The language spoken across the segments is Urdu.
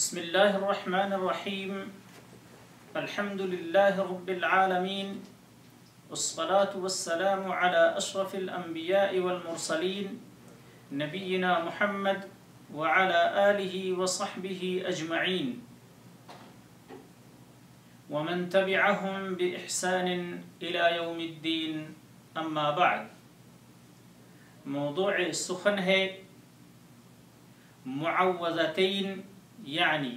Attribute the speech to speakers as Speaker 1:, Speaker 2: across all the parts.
Speaker 1: بسم الله الرحمن الرحيم. الحمد لله رب العالمين، والصلاة والسلام على أشرف الأنبياء والمرسلين نبينا محمد وعلى آله وصحبه أجمعين ومن تبعهم بإحسان إلى يوم الدين. أما بعد، موضوع السخن ہے معوذتین، یعنی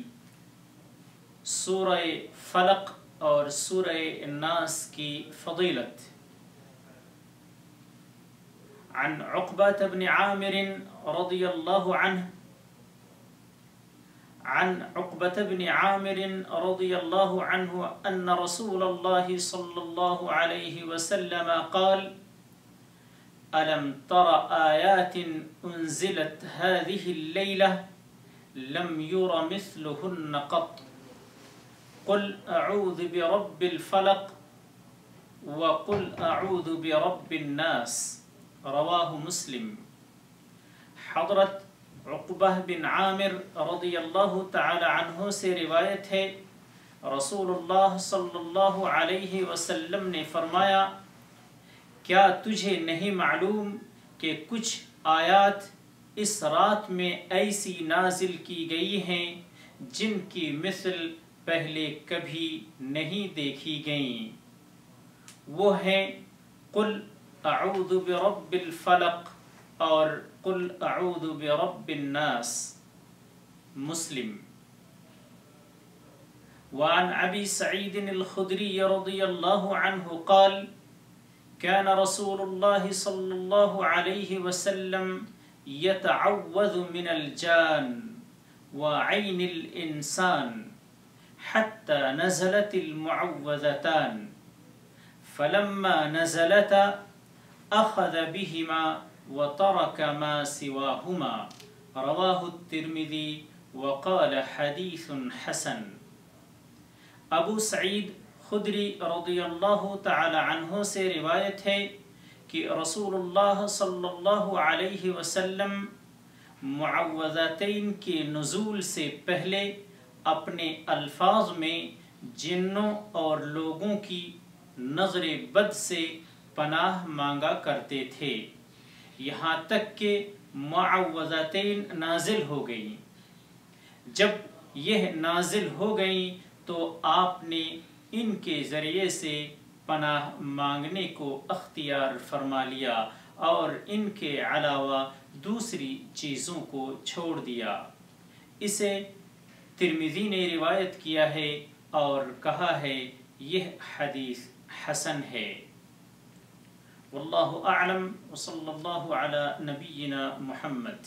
Speaker 1: سورہ فلق اور سورہ الناس کی فضیلت. عن عقبة بن عامر رضی اللہ عنہ عن عقبة بن عامر رضی اللہ عنہ ان رسول اللہ صلی اللہ علیہ وسلم قال: ألم تر آيات أنزلت هذه الليلة لم ير مثلهن قط قل أعوذ برب الفلق وقل أعوذ برب الناس. رواہ مسلم. حضرت عقبہ بن عامر رضی اللہ تعالی عنہ سے روایت ہے، رسول اللہ صلی اللہ علیہ وسلم نے فرمایا: کیا تجھے نہیں معلوم کہ کچھ آیات اس رات میں ایسی نازل کی گئی ہیں جن کی مثل پہلے کبھی نہیں دیکھی گئیں؟ وہ ہیں قل اعوذ برب الفلق اور قل اعوذ برب الناس. مسلم. وعن ابی سعید الخدری رضی اللہ عنہ قال: كان رسول الله صلى الله عليه وسلم يتعوذ من الجان وعين الإنسان حتى نزلت المعوذتان، فلما نزلتا أخذ بهما وترك ما سواهما. رواه الترمذي وقال حديث حسن. ابو سعید خدری رضی اللہ تعالی عنہ سے روایت ہے کہ رسول اللہ صلی اللہ علیہ وسلم معوذتین کے نزول سے پہلے اپنے الفاظ میں جنوں اور لوگوں کی نظر بد سے پناہ مانگا کرتے تھے، یہاں تک کہ معوذتین نازل ہو گئیں. جب یہ نازل ہو گئیں تو آپ نے ان کے ذریعے سے پناہ مانگنے کو اختیار فرما لیا اور ان کے علاوہ دوسری چیزوں کو چھوڑ دیا. اسے ترمذی نے روایت کیا ہے اور کہا ہے یہ حدیث حسن ہے. واللہ اعلم، وصلی اللہ علی نبینا محمد.